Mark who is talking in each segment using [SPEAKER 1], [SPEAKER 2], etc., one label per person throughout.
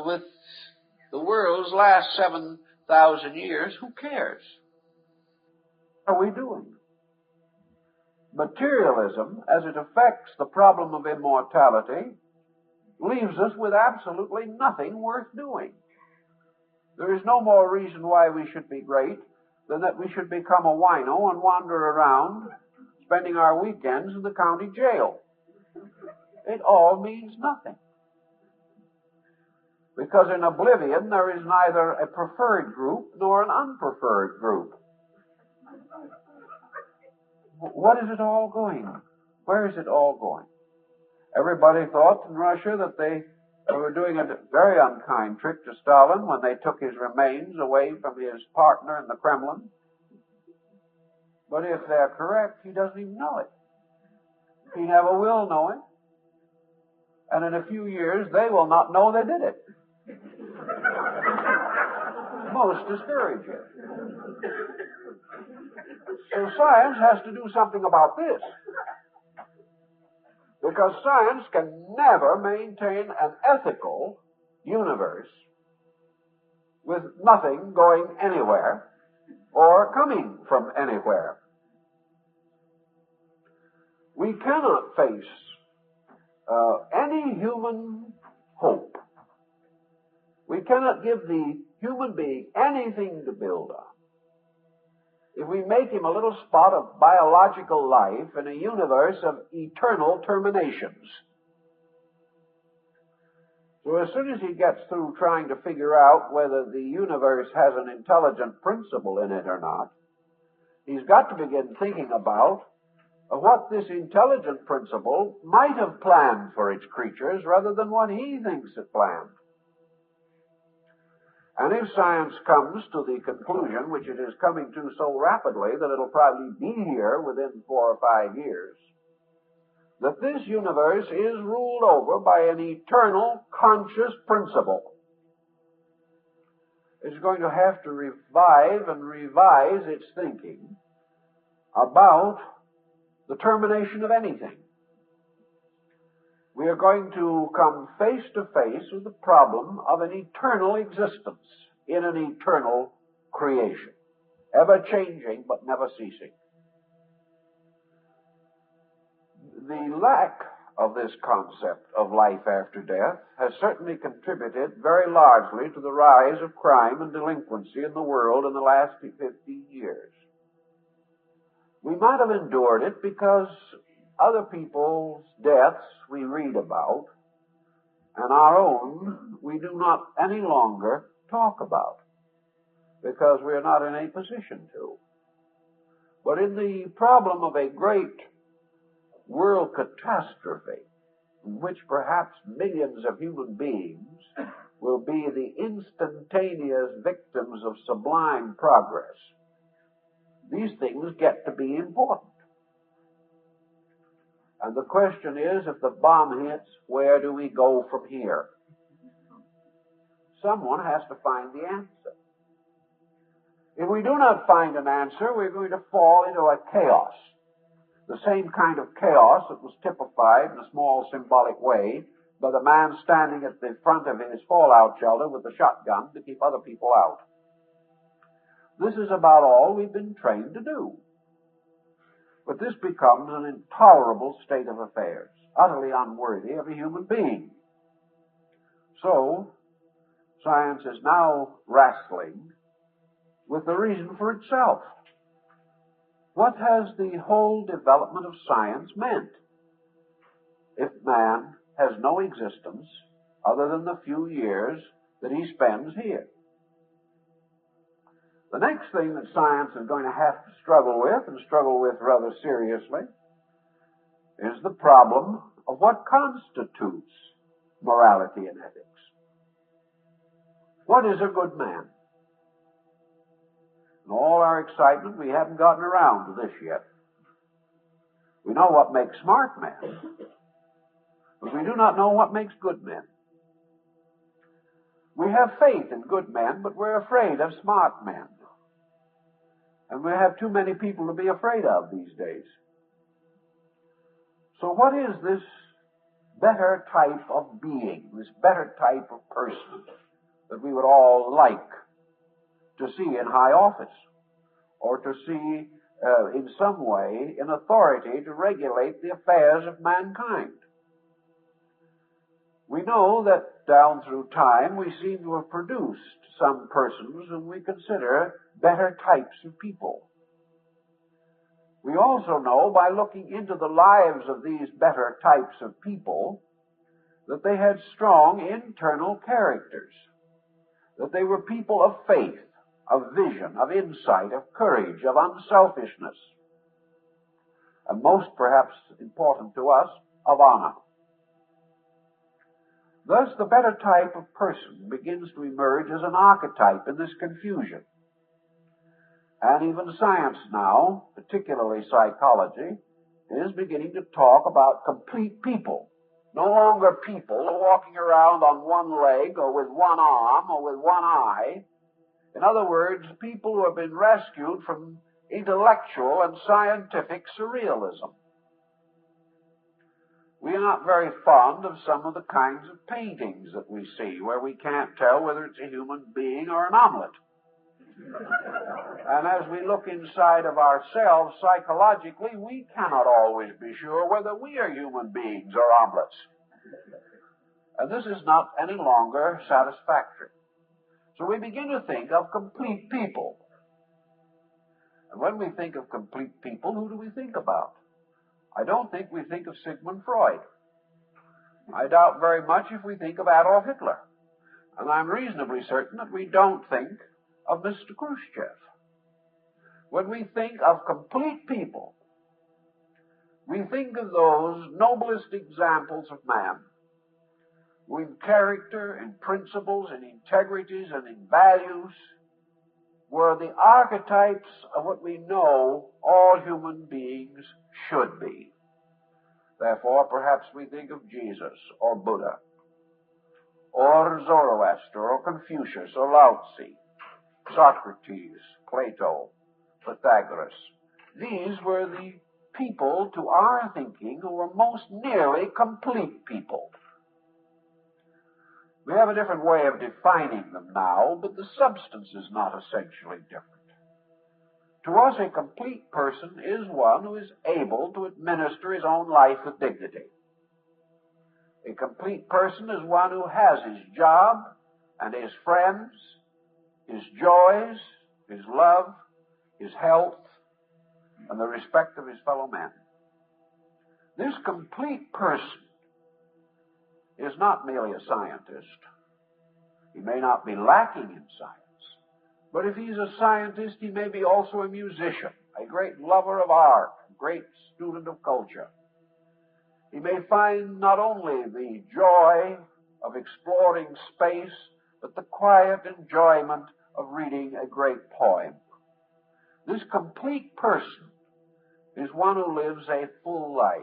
[SPEAKER 1] with the world's last 7,000 years, who cares? What are we doing? Materialism, as it affects the problem of immortality, leaves us with absolutely nothing worth doing. There is no more reason why we should be great than that we should become a wino and wander around spending our weekends in the county jail. It all means nothing. Because in oblivion there is neither a preferred group nor an unpreferred group. What is it all going? Where is it all going? Everybody thought in Russia that they were doing a very unkind trick to Stalin when they took his remains away from his partner in the Kremlin. But if they're correct, he doesn't even know it. He never will know it. And in a few years, they will not know they did it. Most discouraging. So science has to do something about this. Because science can never maintain an ethical universe with nothing going anywhere or coming from anywhere. We cannot face any human hope. We cannot give the human being anything to build on if we make him a little spot of biological life in a universe of eternal terminations. So as soon as he gets through trying to figure out whether the universe has an intelligent principle in it or not, he's got to begin thinking about what this intelligent principle might have planned for its creatures rather than what he thinks it planned. And if science comes to the conclusion, which it is coming to so rapidly that it'll probably be here within 4 or 5 years, that this universe is ruled over by an eternal conscious principle, it's going to have to revive and revise its thinking about the termination of anything. We are going to come face to face with the problem of an eternal existence in an eternal creation, ever changing but never ceasing. The lack of this concept of life after death has certainly contributed very largely to the rise of crime and delinquency in the world in the last 15 years. We might have endured it because other people's deaths we read about, and our own we do not any longer talk about, because we are not in a position to. But in the problem of a great world catastrophe, in which perhaps millions of human beings will be the instantaneous victims of sublime progress, these things get to be important. And the question is, if the bomb hits, where do we go from here? Someone has to find the answer. If we do not find an answer, we're going to fall into a chaos. The same kind of chaos that was typified in a small symbolic way by the man standing at the front of his fallout shelter with the shotgun to keep other people out. This is about all we've been trained to do. But this becomes an intolerable state of affairs, utterly unworthy of a human being. So, science is now wrestling with the reason for itself. What has the whole development of science meant if man has no existence other than the few years that he spends here? The next thing that science is going to have to struggle with, and struggle with rather seriously, is the problem of what constitutes morality and ethics. What is a good man? In all our excitement, we haven't gotten around to this yet. We know what makes smart men, but we do not know what makes good men. We have faith in good men, but we're afraid of smart men. And we have too many people to be afraid of these days. So what is this better type of being, this better type of person that we would all like to see in high office, or to see in some way in authority to regulate the affairs of mankind. We know that down through time we seem to have produced some persons whom we consider better types of people. We also know by looking into the lives of these better types of people that they had strong internal characters, that they were people of faith, of vision, of insight, of courage, of unselfishness, and most perhaps important to us, of honor. Thus, the better type of person begins to emerge as an archetype in this confusion. And even science now, particularly psychology, is beginning to talk about complete people. No longer people walking around on one leg or with one arm or with one eye. In other words, people who have been rescued from intellectual and scientific surrealism. We are not very fond of some of the kinds of paintings that we see where we can't tell whether it's a human being or an omelet. And as we look inside of ourselves psychologically, we cannot always be sure whether we are human beings or omelets. And this is not any longer satisfactory. So we begin to think of complete people. And when we think of complete people, who do we think about? I don't think we think of Sigmund Freud. I doubt very much if we think of Adolf Hitler. And I'm reasonably certain that we don't think of Mr. Khrushchev. When we think of complete people, we think of those noblest examples of man, who in character, in principles, in integrities, and in values were the archetypes of what we know all human beings should be. Therefore, perhaps we think of Jesus or Buddha or Zoroaster or Confucius or Lao Tzu, Socrates, Plato, Pythagoras. These were the people, to our thinking, who were most nearly complete people. We have a different way of defining them now, but the substance is not essentially different. To us, a complete person is one who is able to administer his own life with dignity. A complete person is one who has his job and his friends, his joys, his love, his health, and the respect of his fellow men. This complete person is not merely a scientist. He may not be lacking in science, but if he's a scientist, he may be also a musician, a great lover of art, a great student of culture. He may find not only the joy of exploring space, but the quiet enjoyment of reading a great poem. This complete person is one who lives a full life,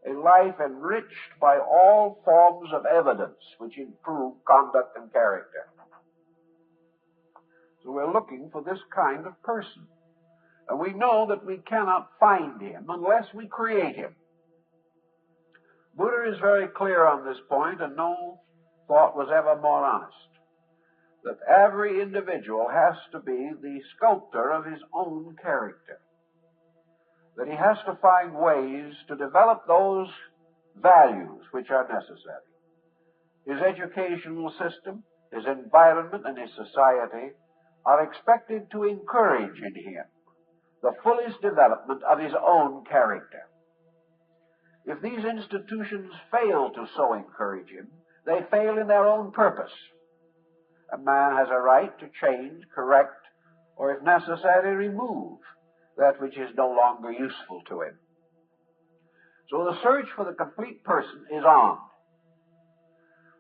[SPEAKER 1] a life enriched by all forms of evidence which improve conduct and character. So we're looking for this kind of person. And we know that we cannot find him unless we create him. Buddha is very clear on this point, and no thought was ever more honest, that every individual has to be the sculptor of his own character, that he has to find ways to develop those values which are necessary. His educational system, his environment, and his society are expected to encourage in him the fullest development of his own character. If these institutions fail to so encourage him, they fail in their own purpose. A man has a right to change, correct, or if necessary, remove that which is no longer useful to him. So the search for the complete person is on.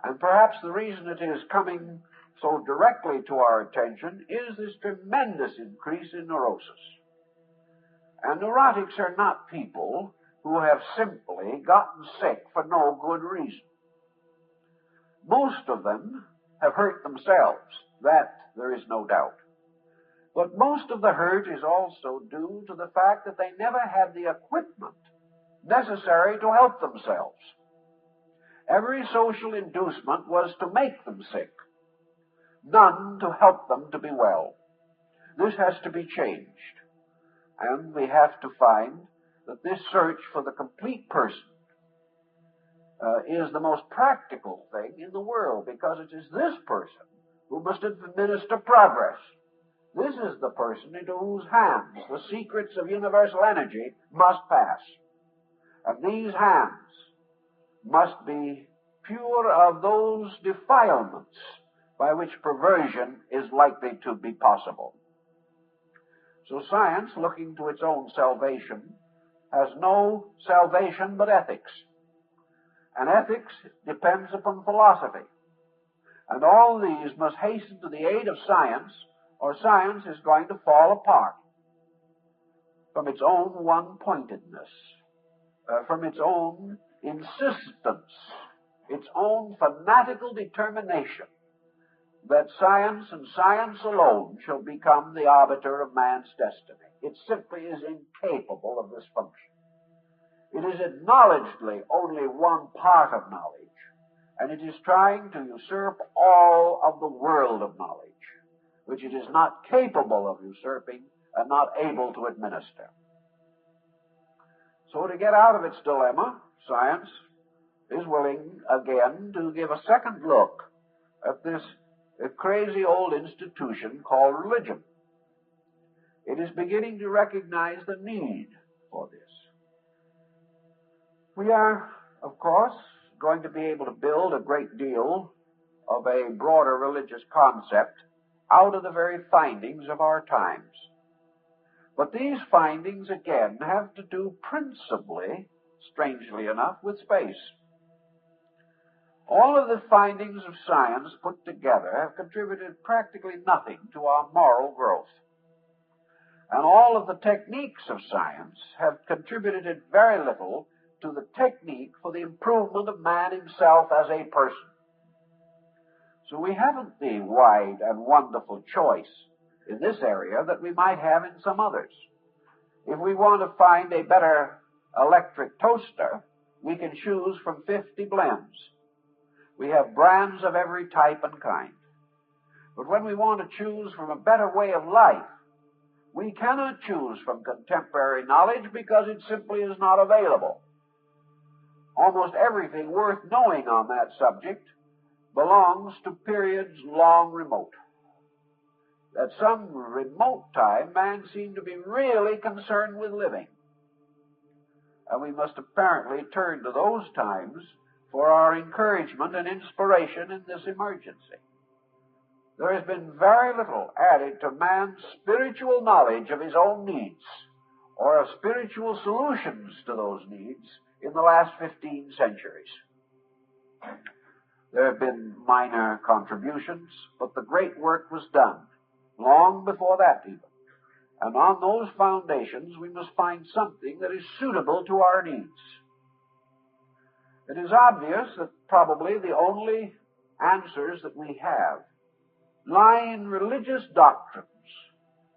[SPEAKER 1] And perhaps the reason it is coming so directly to our attention is this tremendous increase in neurosis. And neurotics are not people who have simply gotten sick for no good reason. Most of them have hurt themselves. That there is no doubt. But most of the hurt is also due to the fact that they never had the equipment necessary to help themselves. Every social inducement was to make them sick, none to help them to be well. This has to be changed. And we have to find that this search for the complete person is the most practical thing in the world, because it is this person who must administer progress. This is the person into whose hands the secrets of universal energy must pass. And these hands must be pure of those defilements by which perversion is likely to be possible. So science, looking to its own salvation, has no salvation but ethics. And ethics depends upon philosophy. And all these must hasten to the aid of science, or science is going to fall apart from its own one-pointedness, from its own insistence, its own fanatical determination that science and science alone shall become the arbiter of man's destiny. It simply is incapable of this function. It is acknowledgedly only one part of knowledge, and it is trying to usurp all of the world of knowledge, which it is not capable of usurping and not able to administer. So to get out of its dilemma, science is willing again to give a second look at this crazy old institution called religion. It is beginning to recognize the need for this. We are, of course, going to be able to build a great deal of a broader religious concept out of the very findings of our times. But these findings, again, have to do principally, strangely enough, with space. All of the findings of science put together have contributed practically nothing to our moral growth. And all of the techniques of science have contributed very little to the technique for the improvement of man himself as a person. So we haven't the wide and wonderful choice in this area that we might have in some others. If we want to find a better electric toaster, we can choose from 50 blends. We have brands of every type and kind. But when we want to choose from a better way of life, we cannot choose from contemporary knowledge because it simply is not available. Almost everything worth knowing on that subject belongs to periods long remote. At some remote time, man seemed to be really concerned with living. And we must apparently turn to those times for our encouragement and inspiration in this emergency. There has been very little added to man's spiritual knowledge of his own needs, or of spiritual solutions to those needs, in the last 15 centuries. There have been minor contributions, but the great work was done long before that even. And on those foundations we must find something that is suitable to our needs. It is obvious that probably the only answers that we have lie in religious doctrines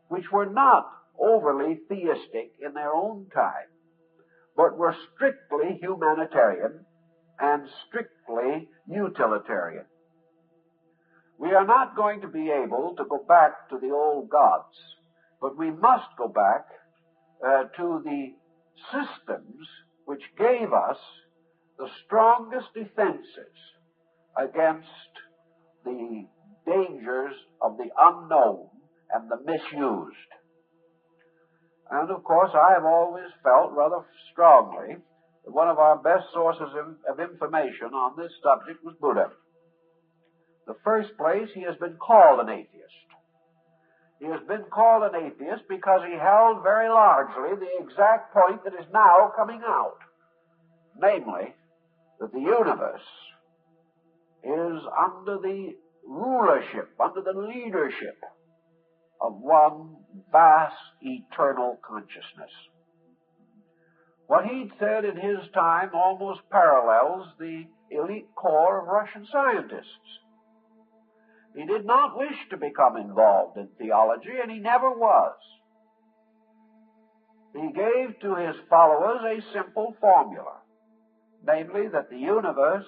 [SPEAKER 1] which were not overly theistic in their own time, but were strictly humanitarian and strictly utilitarian. We are not going to be able to go back to the old gods, but we must go back to the systems which gave us the strongest defenses against the dangers of the unknown and the misused. And of course, I have always felt rather strongly that one of our best sources of information on this subject was Buddha. In the first place, he has been called an atheist. He has been called an atheist because he held very largely the exact point that is now coming out, namely, that the universe is under the rulership, under the leadership of one vast eternal consciousness. What he'd said in his time almost parallels the elite core of Russian scientists. He did not wish to become involved in theology, and he never was. He gave to his followers a simple formula, namely that the universe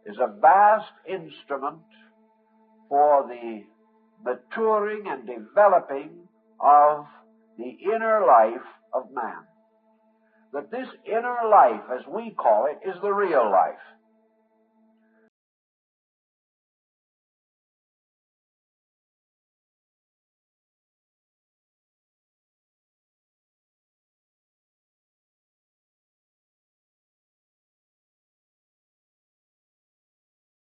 [SPEAKER 1] is a vast instrument for the maturing and developing of the inner life of man. That this inner life, as we call it, is the real life.